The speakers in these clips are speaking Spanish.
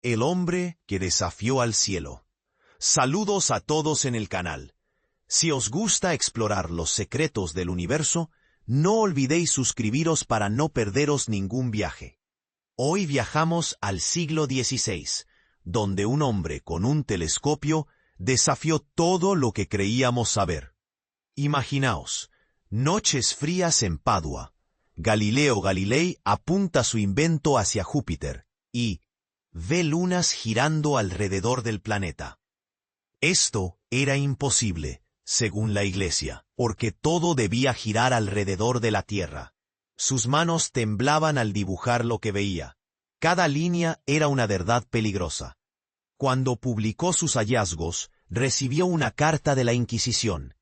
El hombre que desafió al cielo. Saludos a todos en el canal. Si os gusta explorar los secretos del universo, no olvidéis suscribiros para no perderos ningún viaje. Hoy viajamos al siglo XVI, donde un hombre con un telescopio desafió todo lo que creíamos saber. Imaginaos, noches frías en Padua. Galileo Galilei apunta su invento hacia Júpiter y ve lunas girando alrededor del planeta. Esto era imposible, según la Iglesia, porque todo debía girar alrededor de la Tierra. Sus manos temblaban al dibujar lo que veía. Cada línea era una verdad peligrosa. Cuando publicó sus hallazgos, recibió una carta de la Inquisición.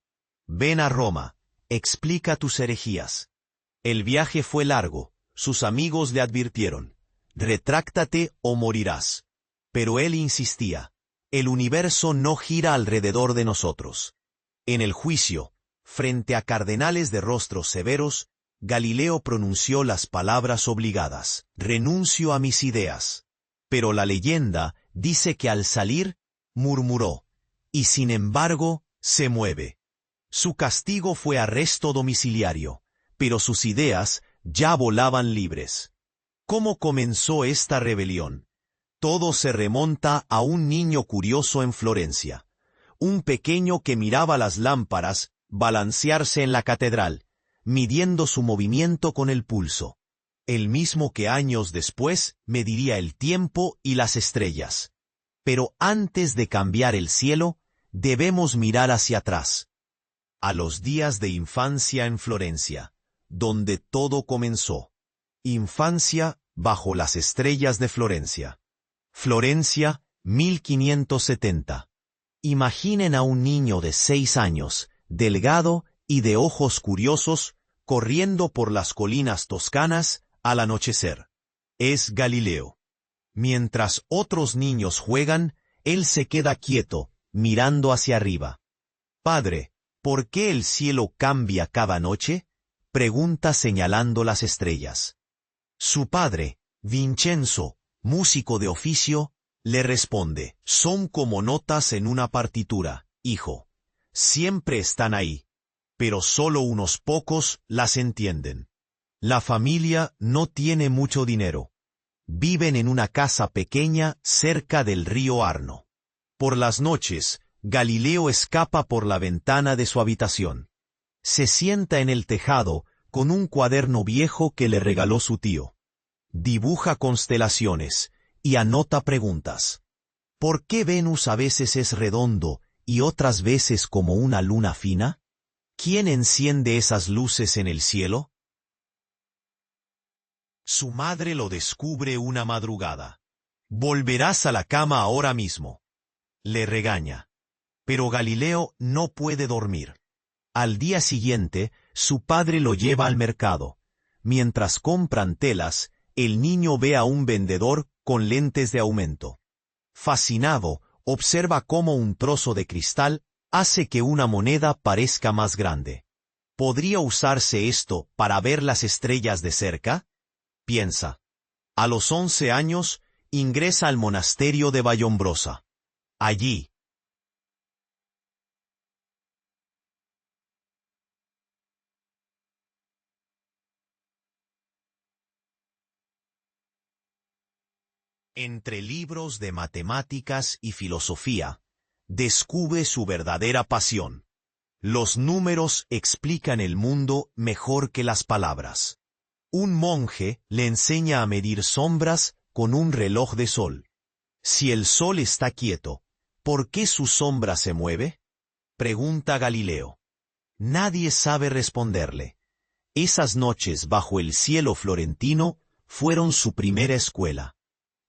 Ven a Roma, explica tus herejías. El viaje fue largo, sus amigos le advirtieron. Retráctate o morirás. Pero él insistía. El universo no gira alrededor de nosotros. En el juicio, frente a cardenales de rostros severos, Galileo pronunció las palabras obligadas. Renuncio a mis ideas. Pero la leyenda dice que al salir, murmuró. Y sin embargo, se mueve. Su castigo fue arresto domiciliario, pero sus ideas ya volaban libres. ¿Cómo comenzó esta rebelión? Todo se remonta a un niño curioso en Florencia. Un pequeño que miraba las lámparas balancearse en la catedral, midiendo su movimiento con el pulso. El mismo que años después mediría el tiempo y las estrellas. Pero antes de cambiar el cielo, debemos mirar hacia atrás. A los días de infancia en Florencia, donde todo comenzó. Infancia bajo las estrellas de Florencia. Florencia, 1570. Imaginen a un niño de 6 años, delgado y de ojos curiosos, corriendo por las colinas toscanas al anochecer. Es Galileo. Mientras otros niños juegan, él se queda quieto, mirando hacia arriba. Padre, ¿por qué el cielo cambia cada noche? Pregunta señalando las estrellas. Su padre, Vincenzo, músico de oficio, le responde, son como notas en una partitura, hijo. Siempre están ahí, pero solo unos pocos las entienden. La familia no tiene mucho dinero. Viven en una casa pequeña cerca del río Arno. Por las noches, Galileo escapa por la ventana de su habitación. Se sienta en el tejado con un cuaderno viejo que le regaló su tío. Dibuja constelaciones y anota preguntas. ¿Por qué Venus a veces es redondo y otras veces como una luna fina? ¿Quién enciende esas luces en el cielo? Su madre lo descubre una madrugada. Volverás a la cama ahora mismo. Le regaña. Pero Galileo no puede dormir. Al día siguiente, su padre lo lleva al mercado. Mientras compran telas, el niño ve a un vendedor con lentes de aumento. Fascinado, observa cómo un trozo de cristal hace que una moneda parezca más grande. ¿Podría usarse esto para ver las estrellas de cerca? Piensa. A los 11 años, ingresa al monasterio de Vallombrosa. Allí, entre libros de matemáticas y filosofía, descubre su verdadera pasión. Los números explican el mundo mejor que las palabras. Un monje le enseña a medir sombras con un reloj de sol. Si el sol está quieto, ¿por qué su sombra se mueve? Pregunta Galileo. Nadie sabe responderle. Esas noches bajo el cielo florentino fueron su primera escuela.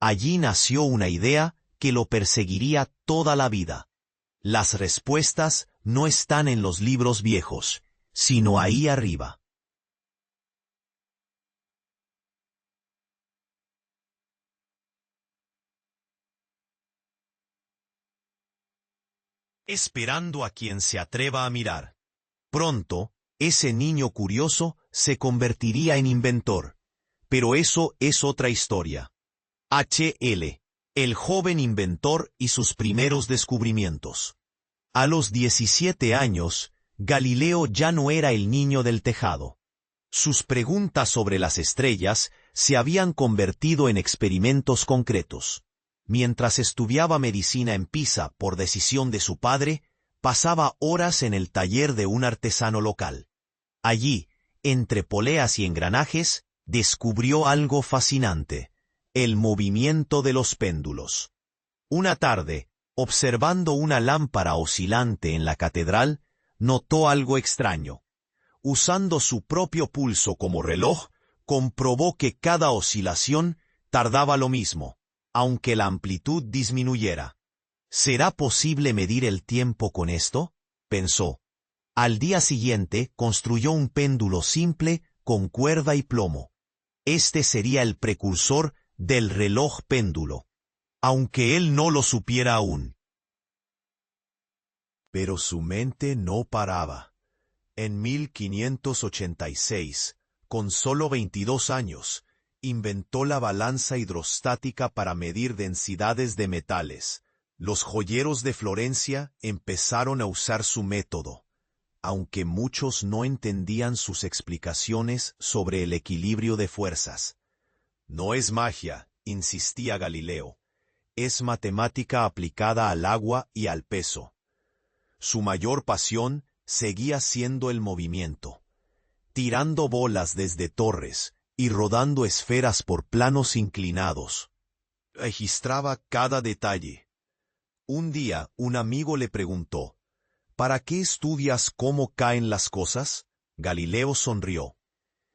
Allí nació una idea que lo perseguiría toda la vida. Las respuestas no están en los libros viejos, sino ahí arriba. Esperando a quien se atreva a mirar. Pronto, ese niño curioso se convertiría en inventor. Pero eso es otra historia. H.L. El joven inventor y sus primeros descubrimientos. A los 17 años, Galileo ya no era el niño del tejado. Sus preguntas sobre las estrellas se habían convertido en experimentos concretos. Mientras estudiaba medicina en Pisa por decisión de su padre, pasaba horas en el taller de un artesano local. Allí, entre poleas y engranajes, descubrió algo fascinante: el movimiento de los péndulos. Una tarde, observando una lámpara oscilante en la catedral, notó algo extraño. Usando su propio pulso como reloj, comprobó que cada oscilación tardaba lo mismo, aunque la amplitud disminuyera. ¿Será posible medir el tiempo con esto?, pensó. Al día siguiente construyó un péndulo simple con cuerda y plomo. Este sería el precursor del reloj péndulo, aunque él no lo supiera aún. Pero su mente no paraba. En 1586, con solo 22 años, inventó la balanza hidrostática para medir densidades de metales. Los joyeros de Florencia empezaron a usar su método, aunque muchos no entendían sus explicaciones sobre el equilibrio de fuerzas. No es magia, insistía Galileo. Es matemática aplicada al agua y al peso. Su mayor pasión seguía siendo el movimiento. Tirando bolas desde torres y rodando esferas por planos inclinados. Registraba cada detalle. Un día, un amigo le preguntó: ¿Para qué estudias cómo caen las cosas? Galileo sonrió.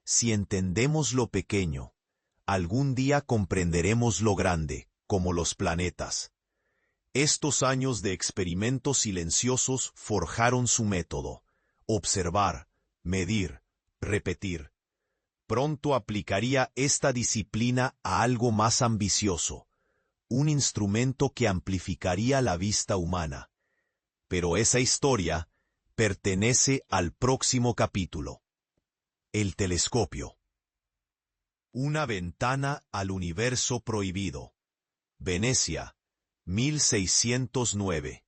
Si entendemos lo pequeño, algún día comprenderemos lo grande, como los planetas. Estos años de experimentos silenciosos forjaron su método: observar, medir, repetir. Pronto aplicaría esta disciplina a algo más ambicioso, un instrumento que amplificaría la vista humana. Pero esa historia pertenece al próximo capítulo. El telescopio. Una ventana al universo prohibido. Venecia, 1609.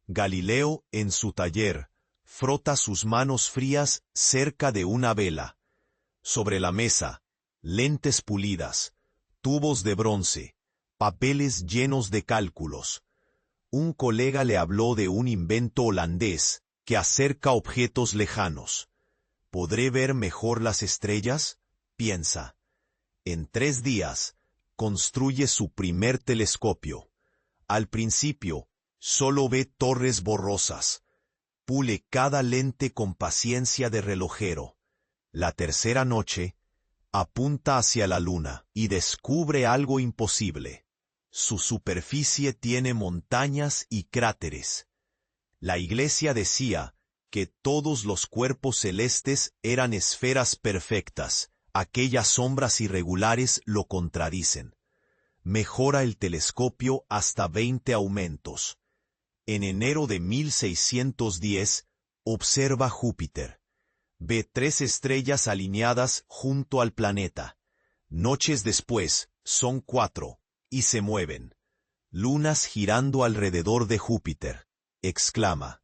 Galileo, en su taller, frota sus manos frías cerca de una vela. Sobre la mesa, lentes pulidas, tubos de bronce, papeles llenos de cálculos. Un colega le habló de un invento holandés que acerca objetos lejanos. ¿Podré ver mejor las estrellas?, piensa. En 3 días, construye su primer telescopio. Al principio, solo ve torres borrosas. Pule cada lente con paciencia de relojero. La tercera noche, apunta hacia la luna y descubre algo imposible. Su superficie tiene montañas y cráteres. La Iglesia decía que todos los cuerpos celestes eran esferas perfectas. Aquellas sombras irregulares lo contradicen. Mejora el telescopio hasta 20 aumentos. En enero de 1610, observa Júpiter. Ve 3 estrellas alineadas junto al planeta. Noches después, son 4, y se mueven. Lunas girando alrededor de Júpiter. Exclama: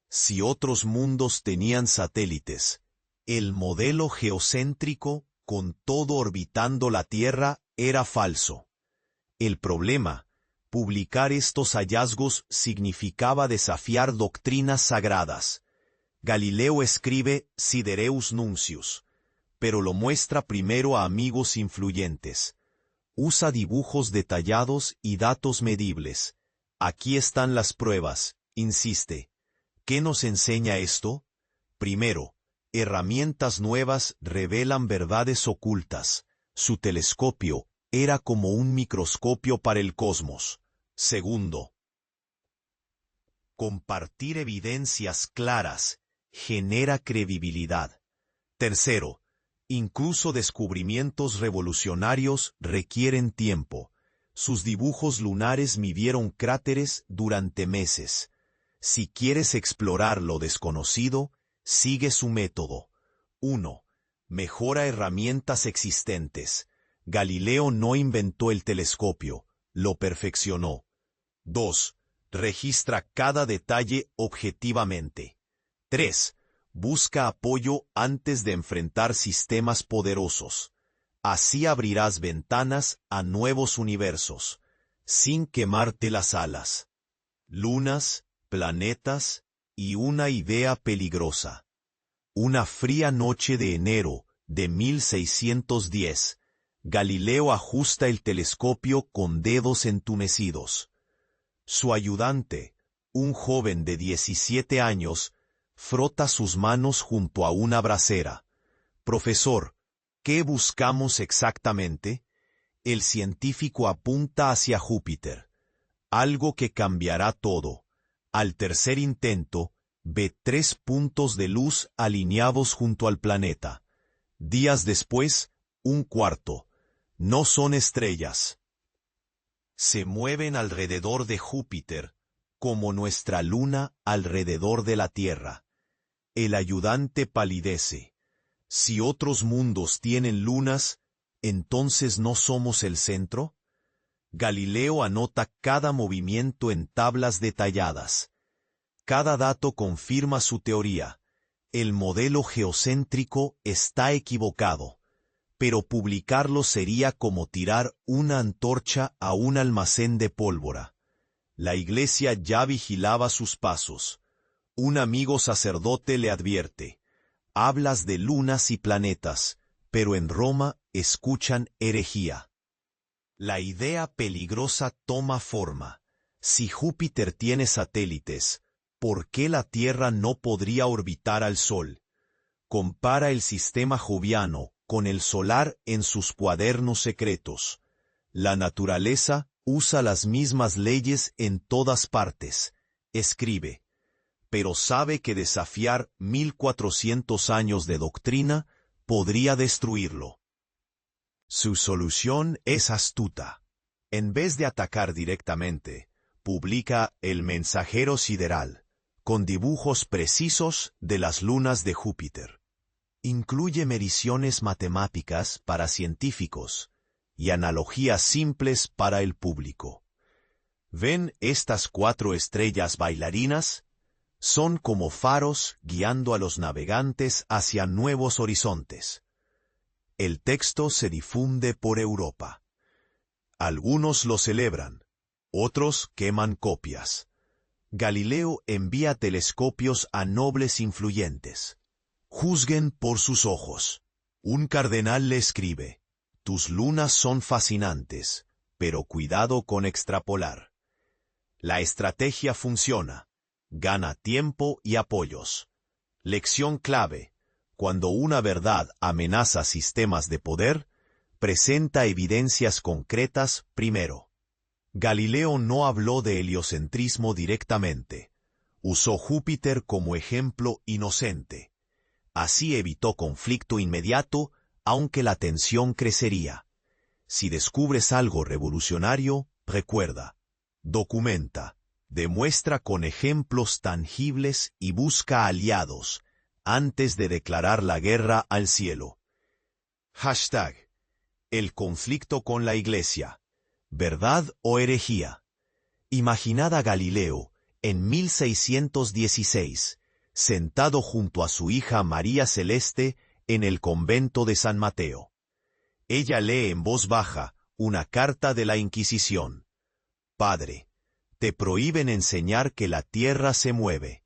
si otros mundos tenían satélites, el modelo geocéntrico, con todo orbitando la Tierra, era falso. El problema: publicar estos hallazgos significaba desafiar doctrinas sagradas. Galileo escribe Sidereus Nuncius, pero lo muestra primero a amigos influyentes. Usa dibujos detallados y datos medibles. Aquí están las pruebas, insiste. ¿Qué nos enseña esto? Primero, herramientas nuevas revelan verdades ocultas. Su telescopio era como un microscopio para el cosmos. Segundo, compartir evidencias claras genera credibilidad. Tercero, incluso descubrimientos revolucionarios requieren tiempo. Sus dibujos lunares midieron cráteres durante meses. Si quieres explorar lo desconocido, sigue su método. 1. Mejora herramientas existentes. Galileo no inventó el telescopio, lo perfeccionó. 2. Registra cada detalle objetivamente. 3. Busca apoyo antes de enfrentar sistemas poderosos. Así abrirás ventanas a nuevos universos, sin quemarte las alas. Lunas, planetas y una idea peligrosa. Una fría noche de enero de 1610, Galileo ajusta el telescopio con dedos entumecidos. Su ayudante, un joven de 17 años, frota sus manos junto a una brasera. «Profesor, ¿qué buscamos exactamente?» El científico apunta hacia Júpiter. Algo que cambiará todo. Al tercer intento, ve 3 puntos de luz alineados junto al planeta. Días después, un cuarto. No son estrellas. Se mueven alrededor de Júpiter, como nuestra luna alrededor de la Tierra. El ayudante palidece. Si otros mundos tienen lunas, ¿entonces no somos el centro? Galileo anota cada movimiento en tablas detalladas. Cada dato confirma su teoría. El modelo geocéntrico está equivocado, pero publicarlo sería como tirar una antorcha a un almacén de pólvora. La iglesia ya vigilaba sus pasos. Un amigo sacerdote le advierte: «Hablas de lunas y planetas, pero en Roma escuchan herejía». La idea peligrosa toma forma. Si Júpiter tiene satélites, ¿por qué la Tierra no podría orbitar al Sol? Compara el sistema joviano con el solar en sus cuadernos secretos. La naturaleza usa las mismas leyes en todas partes. Escribe. Pero sabe que desafiar 1400 años de doctrina podría destruirlo. Su solución es astuta. En vez de atacar directamente, publica El Mensajero Sideral, con dibujos precisos de las lunas de Júpiter. Incluye mediciones matemáticas para científicos y analogías simples para el público. ¿Ven estas 4 estrellas bailarinas? Son como faros guiando a los navegantes hacia nuevos horizontes. El texto se difunde por Europa. Algunos lo celebran, otros queman copias. Galileo envía telescopios a nobles influyentes. Juzguen por sus ojos. Un cardenal le escribe: «Tus lunas son fascinantes, pero cuidado con extrapolar». La estrategia funciona. Gana tiempo y apoyos. Lección clave: cuando una verdad amenaza sistemas de poder, presenta evidencias concretas primero. Galileo no habló de heliocentrismo directamente. Usó Júpiter como ejemplo inocente. Así evitó conflicto inmediato, aunque la tensión crecería. Si descubres algo revolucionario, recuerda. Documenta. Demuestra con ejemplos tangibles y busca aliados antes de declarar la guerra al cielo. Hashtag. El conflicto con la Iglesia. ¿Verdad o herejía? Imaginad a Galileo, en 1616, sentado junto a su hija María Celeste en el convento de San Mateo. Ella lee en voz baja una carta de la Inquisición. «Padre, te prohíben enseñar que la tierra se mueve».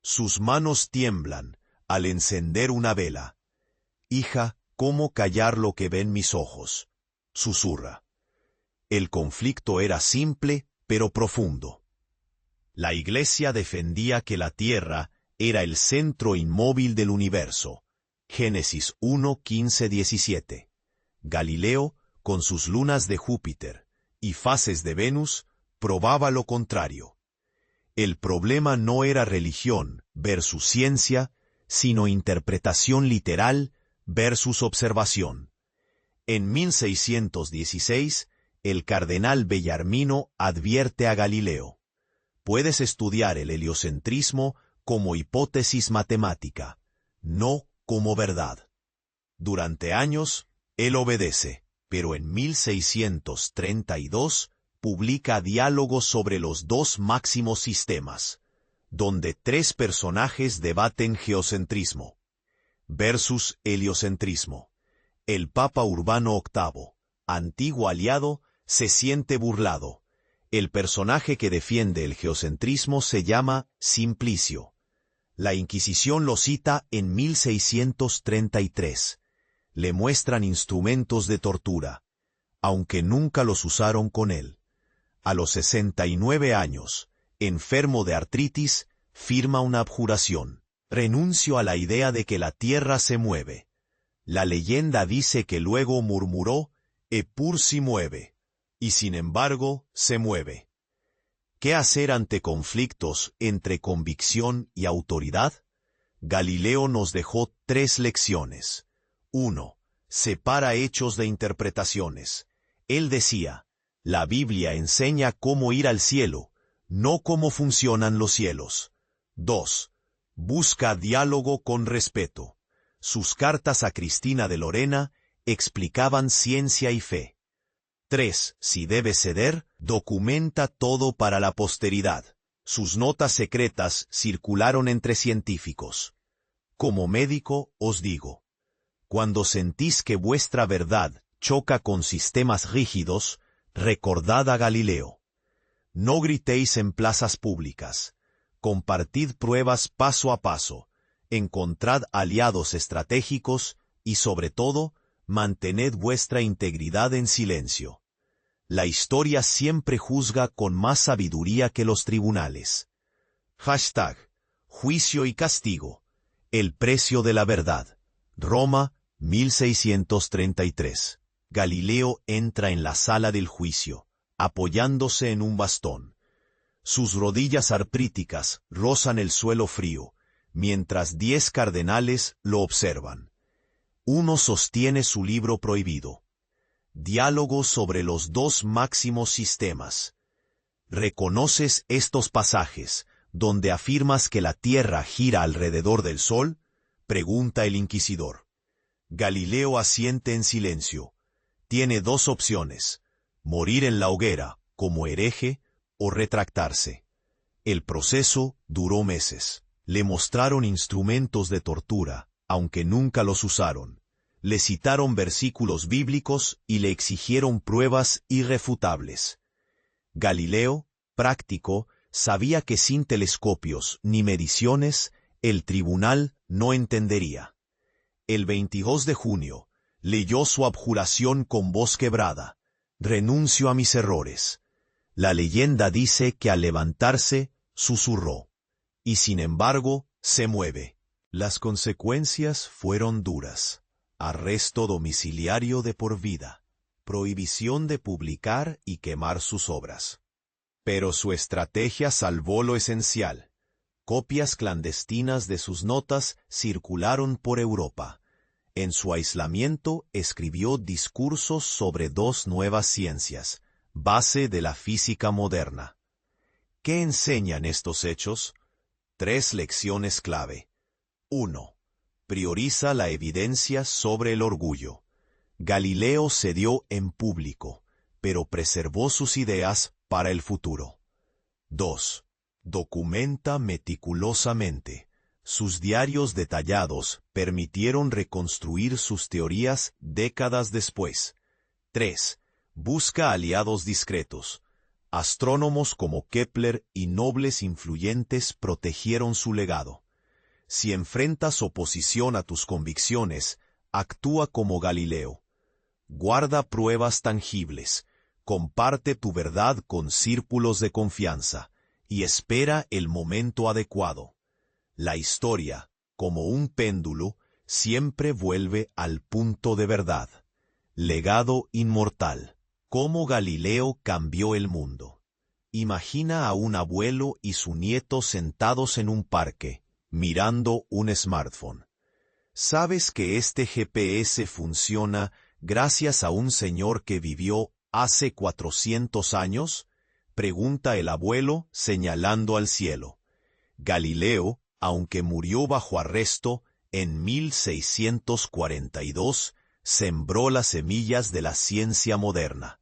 Sus manos tiemblan al encender una vela. «Hija, ¿cómo callar lo que ven mis ojos?», susurra. El conflicto era simple, pero profundo. La Iglesia defendía que la Tierra era el centro inmóvil del universo. Génesis 1, 15, 17. Galileo, con sus lunas de Júpiter y fases de Venus, probaba lo contrario. El problema no era religión versus ciencia, sino interpretación literal versus observación. En 1616, el cardenal Bellarmino advierte a Galileo: «Puedes estudiar el heliocentrismo como hipótesis matemática, no como verdad». Durante años, él obedece, pero en 1632 publica Diálogos sobre los dos máximos sistemas, donde tres personajes debaten geocentrismo versus heliocentrismo. El Papa Urbano VIII, antiguo aliado, se siente burlado. El personaje que defiende el geocentrismo se llama Simplicio. La Inquisición lo cita en 1633. Le muestran instrumentos de tortura, aunque nunca los usaron con él. A los 69 años, enfermo de artritis, firma una abjuración. Renuncio a la idea de que la tierra se mueve. La leyenda dice que luego murmuró, «Epur si mueve», y sin embargo, se mueve. ¿Qué hacer ante conflictos entre convicción y autoridad? Galileo nos dejó 3 lecciones. 1. Separa hechos de interpretaciones. Él decía, la Biblia enseña cómo ir al cielo, no cómo funcionan los cielos. 2. Busca diálogo con respeto. Sus cartas a Cristina de Lorena explicaban ciencia y fe. 3. Si debe ceder, documenta todo para la posteridad. Sus notas secretas circularon entre científicos. Como médico, os digo, cuando sentís que vuestra verdad choca con sistemas rígidos, recordad a Galileo. No gritéis en plazas públicas. Compartid pruebas paso a paso. Encontrad aliados estratégicos y, sobre todo, mantened vuestra integridad en silencio. La historia siempre juzga con más sabiduría que los tribunales. #Juicio y castigo. El precio de la verdad. Roma, 1633. Galileo entra en la sala del juicio, apoyándose en un bastón. Sus rodillas artríticas rozan el suelo frío, mientras 10 cardenales lo observan. Uno sostiene su libro prohibido. Diálogos sobre los dos máximos sistemas. ¿Reconoces estos pasajes, donde afirmas que la Tierra gira alrededor del Sol? Pregunta el inquisidor. Galileo asiente en silencio. Tiene 2 opciones: morir en la hoguera, como hereje, o retractarse. El proceso duró meses. Le mostraron instrumentos de tortura, aunque nunca los usaron. Le citaron versículos bíblicos y le exigieron pruebas irrefutables. Galileo, práctico, sabía que sin telescopios ni mediciones, el tribunal no entendería. El 22 de junio, leyó su abjuración con voz quebrada. Renuncio a mis errores. La leyenda dice que al levantarse, susurró. Y sin embargo, se mueve. Las consecuencias fueron duras. Arresto domiciliario de por vida. Prohibición de publicar y quemar sus obras. Pero su estrategia salvó lo esencial. Copias clandestinas de sus notas circularon por Europa. En su aislamiento escribió discursos sobre 2 nuevas ciencias, base de la física moderna. ¿Qué enseñan estos hechos? 3 lecciones clave. 1. Prioriza la evidencia sobre el orgullo. Galileo cedió en público, pero preservó sus ideas para el futuro. 2. Documenta meticulosamente. Sus diarios detallados permitieron reconstruir sus teorías décadas después. 3. Busca aliados discretos. Astrónomos como Kepler y nobles influyentes protegieron su legado. Si enfrentas oposición a tus convicciones, actúa como Galileo. Guarda pruebas tangibles, comparte tu verdad con círculos de confianza, y espera el momento adecuado. La historia, como un péndulo, siempre vuelve al punto de verdad. Legado inmortal. ¿Cómo Galileo cambió el mundo? Imagina a un abuelo y su nieto sentados en un parque, mirando un smartphone. ¿Sabes que este GPS funciona gracias a un señor que vivió hace 400 años? Pregunta el abuelo señalando al cielo. Galileo, aunque murió bajo arresto, en 1642, sembró las semillas de la ciencia moderna.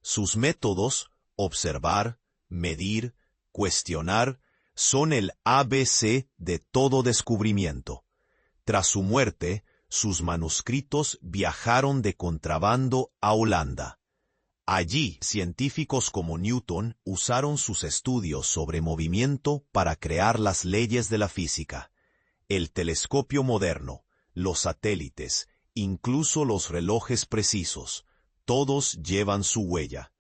Sus métodos, Observar, medir, cuestionar, son el ABC de todo descubrimiento. Tras su muerte, sus manuscritos viajaron de contrabando a Holanda. Allí, científicos como Newton usaron sus estudios sobre movimiento para crear las leyes de la física. El telescopio moderno, los satélites, incluso los relojes precisos, todos llevan su huella.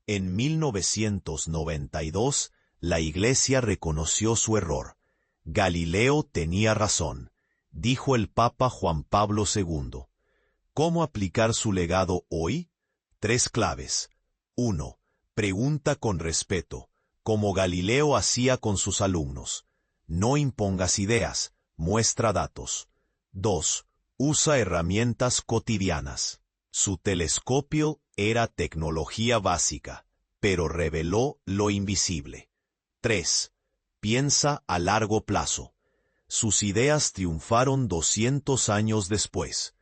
En 1992, la Iglesia reconoció su error. Galileo tenía razón, dijo el Papa Juan Pablo II. ¿Cómo aplicar su legado hoy? 3 claves. 1. Pregunta con respeto, como Galileo hacía con sus alumnos. No impongas ideas, muestra datos. 2. Usa herramientas cotidianas. Su telescopio era tecnología básica, pero reveló lo invisible. 3. Piensa a largo plazo. Sus ideas triunfaron 200 años después.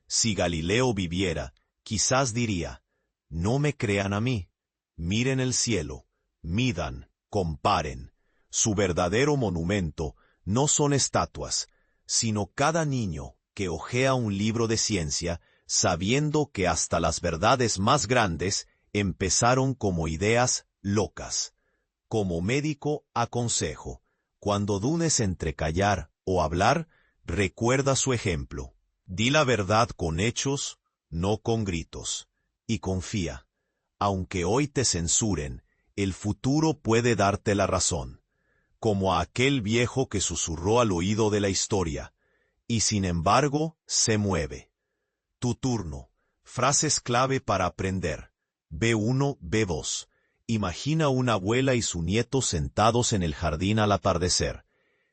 Si Galileo viviera, quizás diría: no me crean a mí. Miren el cielo, midan, comparen. Su verdadero monumento no son estatuas, sino cada niño que hojea un libro de ciencia sabiendo que hasta las verdades más grandes empezaron como ideas locas. Como médico aconsejo, cuando dudes entre callar o hablar, recuerda su ejemplo. Di la verdad con hechos, no con gritos. Y confía. Aunque hoy te censuren, el futuro puede darte la razón. Como a aquel viejo que susurró al oído de la historia, y sin embargo se mueve. Tu turno. Frases clave para aprender. B1, B2. Imagina una abuela y su nieto sentados en el jardín al atardecer.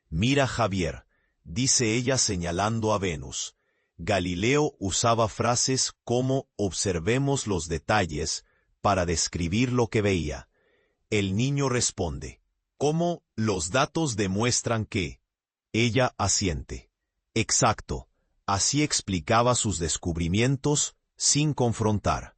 Mira Javier, dice ella señalando a Venus. Galileo usaba frases como observemos los detalles para describir lo que veía. El niño responde, ¿cómo los datos demuestran que? Ella asiente. Exacto, así explicaba sus descubrimientos sin confrontar.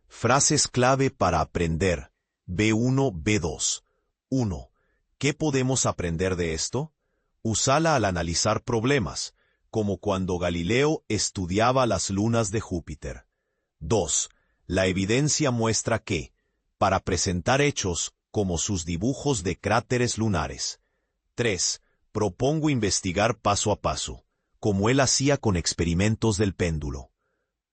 Frases clave para aprender. B1, B2. 1. ¿Qué podemos aprender de esto? Úsala al analizar problemas, como cuando Galileo estudiaba las lunas de Júpiter. 2. La evidencia muestra que, para presentar hechos como sus dibujos de cráteres lunares. 3. Propongo investigar paso a paso, como él hacía con experimentos del péndulo.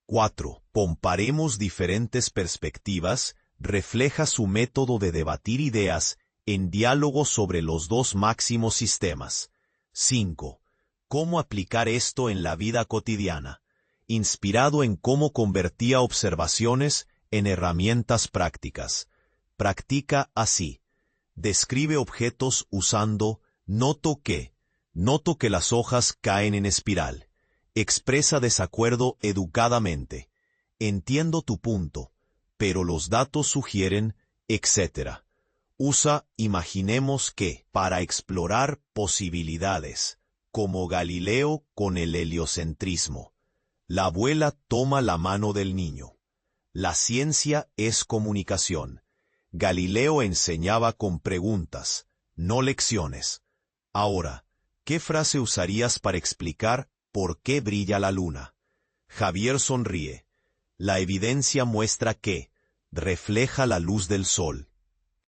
4. Comparemos diferentes perspectivas, refleja su método de debatir ideas en diálogo sobre los dos máximos sistemas. 5. ¿Cómo aplicar esto en la vida cotidiana? Inspirado en cómo convertía observaciones en herramientas prácticas. Practica así. Describe objetos usando noto que las hojas caen en espiral. Expresa desacuerdo educadamente. Entiendo tu punto, pero los datos sugieren, etc. Usa imaginemos que para explorar posibilidades, como Galileo con el heliocentrismo. La abuela toma la mano del niño. La ciencia es comunicación. Galileo enseñaba con preguntas, no lecciones. Ahora, ¿qué frase usarías para explicar por qué brilla la luna? Javier sonríe. La evidencia muestra que refleja la luz del sol.